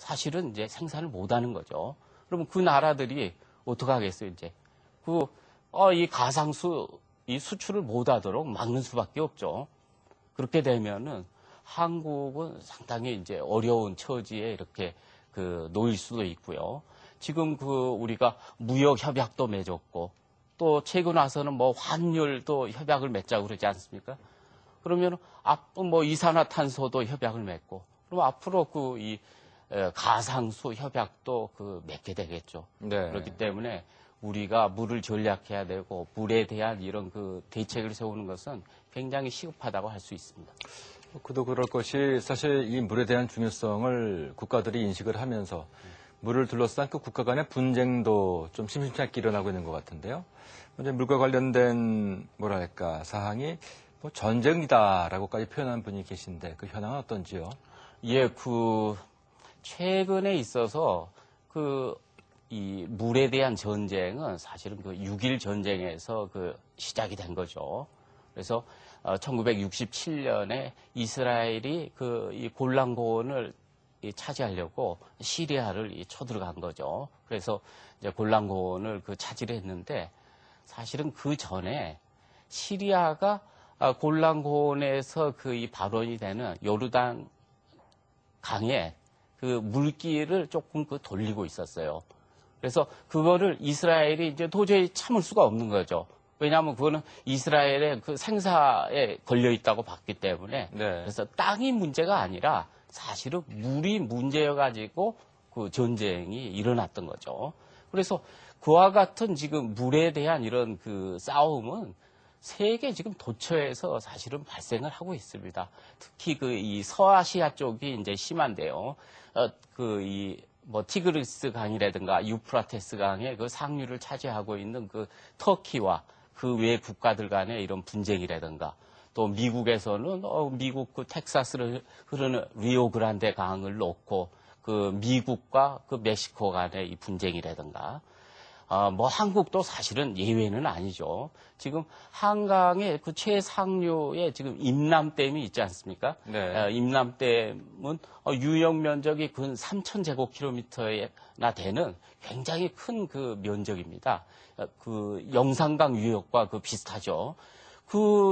사실은 이제 생산을 못하는 거죠. 그러면 그 나라들이 어떻게 하겠어요, 이제? 이 가상수, 이 수출을 못하도록 막는 수밖에 없죠. 그렇게 되면은 한국은 상당히 이제 어려운 처지에 이렇게 놓일 수도 있고요. 지금 우리가 무역 협약도 맺었고, 또 최근 와서는 뭐 환율도 협약을 맺자고 그러지 않습니까? 그러면 뭐 이산화탄소도 협약을 맺고, 그럼 앞으로 가상수 협약도 맺게 되겠죠. 네. 그렇기 때문에 우리가 물을 전략해야 되고, 물에 대한 이런 대책을 세우는 것은 굉장히 시급하다고 할 수 있습니다. 그도 그럴 것이 사실 이 물에 대한 중요성을 국가들이 인식을 하면서 물을 둘러싼 그 국가 간의 분쟁도 좀 심심치 않게 일어나고 있는 것 같은데요. 이제 물과 관련된 사항이 뭐 전쟁이다라고까지 표현한 분이 계신데 그 현황은 어떤지요? 예, 최근에 있어서 이 물에 대한 전쟁은 사실은 6.1 전쟁에서 시작이 된 거죠. 그래서 1967년에 이스라엘이 이 골란고원을 차지하려고 시리아를 쳐들어간 거죠. 그래서 이제 골란고원을 차지를 했는데 사실은 그 전에 시리아가 골란고원에서 이 발원이 되는 요르단 강에 물길을 조금 돌리고 있었어요. 그래서 그거를 이스라엘이 이제 도저히 참을 수가 없는 거죠. 왜냐하면 그거는 이스라엘의 생사에 걸려 있다고 봤기 때문에. 네. 그래서 땅이 문제가 아니라 사실은 물이 문제여가지고 전쟁이 일어났던 거죠. 그래서 그와 같은 지금 물에 대한 이런 싸움은 세계 지금 도처에서 사실은 발생을 하고 있습니다. 특히 이 서아시아 쪽이 이제 심한데요. 티그리스 강이라든가 유프라테스 강의 상류를 차지하고 있는 터키와 그 외 국가들 간의 이런 분쟁이라든가, 또 미국에서는 미국 텍사스를 흐르는 리오그란데 강을 놓고 미국과 멕시코 간의 이 분쟁이라든가, 뭐 한국도 사실은 예외는 아니죠. 지금 한강의 최상류에 지금 임남댐이 있지 않습니까? 네. 임남댐은 유역 면적이 근 3,000제곱킬로미터나 되는 굉장히 큰 면적입니다. 영산강 유역과 비슷하죠.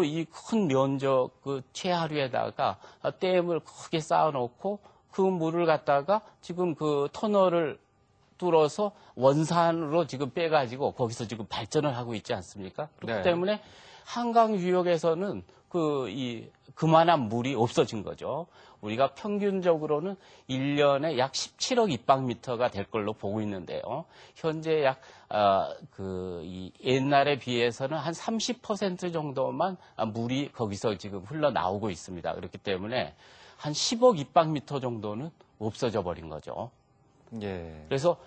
이 큰 면적 최하류에다가 댐을 크게 쌓아놓고 그 물을 갖다가 지금 터널을 뚫어서 원산으로 지금 빼가지고 거기서 지금 발전을 하고 있지 않습니까? 그렇기 네. 때문에 한강 유역에서는 그만한 물이 없어진 거죠. 우리가 평균적으로는 1년에 약 17억 입방미터가 될 걸로 보고 있는데요. 현재 옛날에 비해서는 한 30% 정도만 물이 거기서 지금 흘러나오고 있습니다. 그렇기 때문에 한 10억 입방미터 정도는 없어져 버린 거죠. 예. 그래서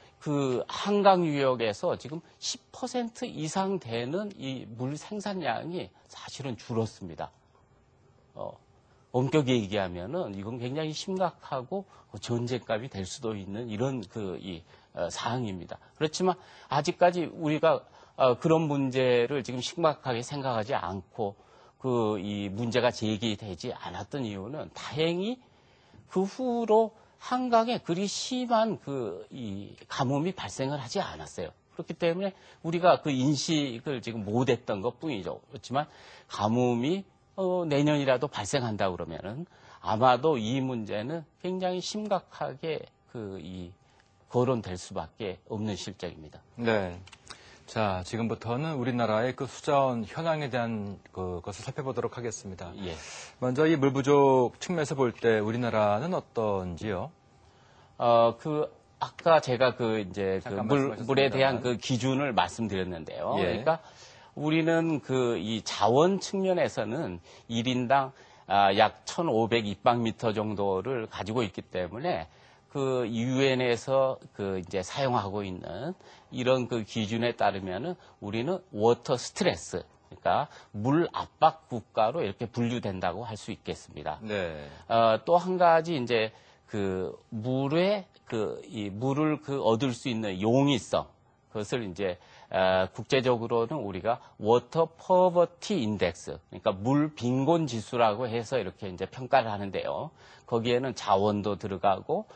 한강 유역에서 지금 10% 이상 되는 이 물 생산량이 사실은 줄었습니다. 엄격히 얘기하면은 이건 굉장히 심각하고 전쟁감이 될 수도 있는 이런 사항입니다. 그렇지만 아직까지 우리가 그런 문제를 지금 심각하게 생각하지 않고 이 문제가 제기되지 않았던 이유는 다행히 그 후로 한강에 그리 심한 이 가뭄이 발생을 하지 않았어요. 그렇기 때문에 우리가 인식을 지금 못했던 것 뿐이죠. 그렇지만 가뭄이 내년이라도 발생한다 그러면은 아마도 이 문제는 굉장히 심각하게 거론될 수밖에 없는 실정입니다. 네. 자, 지금부터는 우리나라의 수자원 현황에 대한 것을 살펴보도록 하겠습니다. 예. 먼저 이 물 부족 측면에서 볼 때 우리나라는 어떤지요? 아까 제가 이제 물에 대한 기준을 말씀드렸는데요. 예. 그러니까 우리는 이 자원 측면에서는 1인당 약 1,500 입방미터 정도를 가지고 있기 때문에 유엔에서 이제 사용하고 있는 이런 기준에 따르면은 우리는 워터 스트레스, 그러니까 물 압박 국가로 이렇게 분류된다고 할 수 있겠습니다. 네. 또 한 가지 이제 물의 이 물을 얻을 수 있는 용이성, 그것을 이제 국제적으로는 우리가 워터 퍼버티 인덱스, 그러니까 물 빈곤 지수라고 해서 이렇게 이제 평가를 하는데요. 거기에는 자원도 들어가고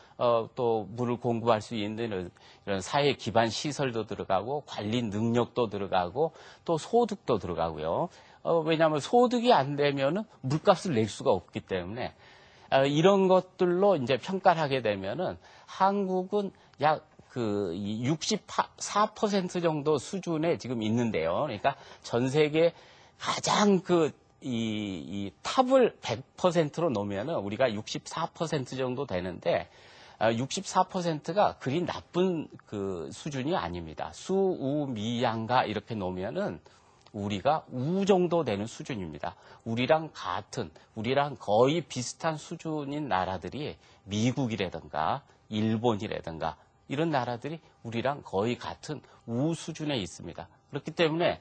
또 물을 공급할 수 있는 이런 사회 기반 시설도 들어가고 관리 능력도 들어가고 또 소득도 들어가고요. 왜냐하면 소득이 안 되면은 물값을 낼 수가 없기 때문에 이런 것들로 이제 평가를 하게 되면은 한국은 약 64% 정도 수준에 지금 있는데요. 그러니까 전 세계 가장 이 탑을 100%로 놓으면은 우리가 64% 정도 되는데 64%가 그리 나쁜 수준이 아닙니다. 수우미양가 이렇게 놓으면은 우리가 우 정도 되는 수준입니다. 우리랑 거의 비슷한 수준인 나라들이 미국이라든가 일본이라든가 이런 나라들이 우리랑 거의 같은 우 수준에 있습니다. 그렇기 때문에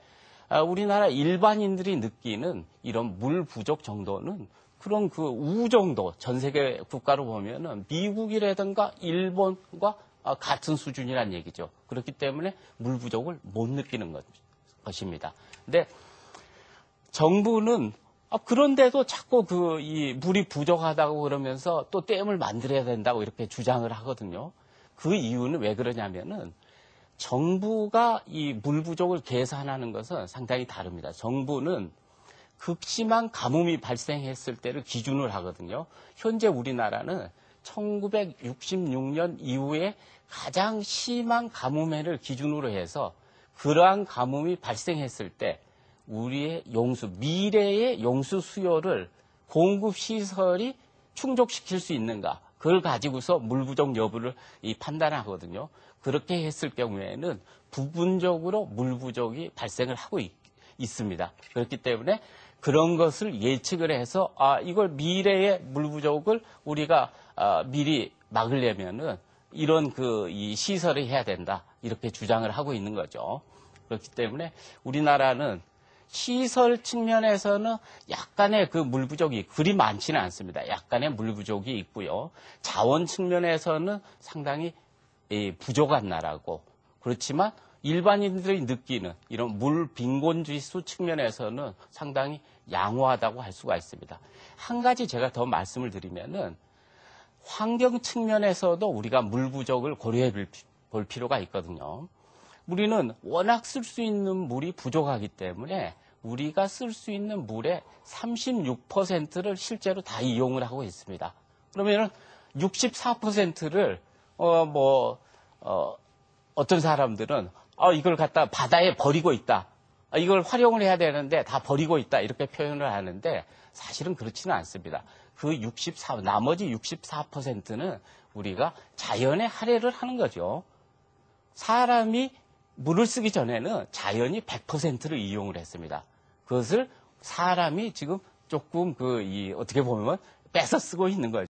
우리나라 일반인들이 느끼는 이런 물 부족 정도는 그런 우 정도, 전 세계 국가로 보면은 미국이라든가 일본과 같은 수준이란 얘기죠. 그렇기 때문에 물 부족을 못 느끼는 것입니다. 근데 정부는 그런데도 자꾸 이 물이 부족하다고 그러면서 또 댐을 만들어야 된다고 이렇게 주장을 하거든요. 그 이유는 왜 그러냐면은 정부가 이 물 부족을 계산하는 것은 상당히 다릅니다. 정부는 극심한 가뭄이 발생했을 때를 기준으로 하거든요. 현재 우리나라는 1966년 이후에 가장 심한 가뭄해를 기준으로 해서 그러한 가뭄이 발생했을 때 우리의 미래의 용수 수요를 공급 시설이 충족시킬 수 있는가? 그걸 가지고서 물 부족 여부를 판단하거든요. 그렇게 했을 경우에는 부분적으로 물 부족이 발생을 하고 있습니다. 그렇기 때문에 그런 것을 예측을 해서 이걸 미래의 물 부족을 우리가 미리 막으려면은 이런 이 시설을 해야 된다. 이렇게 주장을 하고 있는 거죠. 그렇기 때문에 우리나라는 시설 측면에서는 약간의 물 부족이 그리 많지는 않습니다. 약간의 물 부족이 있고요. 자원 측면에서는 상당히 부족한 나라고, 그렇지만 일반인들이 느끼는 이런 물 빈곤 지수 측면에서는 상당히 양호하다고 할 수가 있습니다. 한 가지 제가 더 말씀을 드리면은 환경 측면에서도 우리가 물 부족을 고려해 볼 필요가 있거든요. 우리는 워낙 쓸 수 있는 물이 부족하기 때문에 우리가 쓸 수 있는 물의 36%를 실제로 다 이용을 하고 있습니다. 그러면은 64%를 어떤 사람들은 이걸 갖다 바다에 버리고 있다. 이걸 활용을 해야 되는데 다 버리고 있다. 이렇게 표현을 하는데 사실은 그렇지는 않습니다. 나머지 64%는 우리가 자연에 할애를 하는 거죠. 사람이 물을 쓰기 전에는 자연이 100%를 이용을 했습니다. 그것을 사람이 지금 조금 어떻게 보면 뺏어 쓰고 있는 거죠.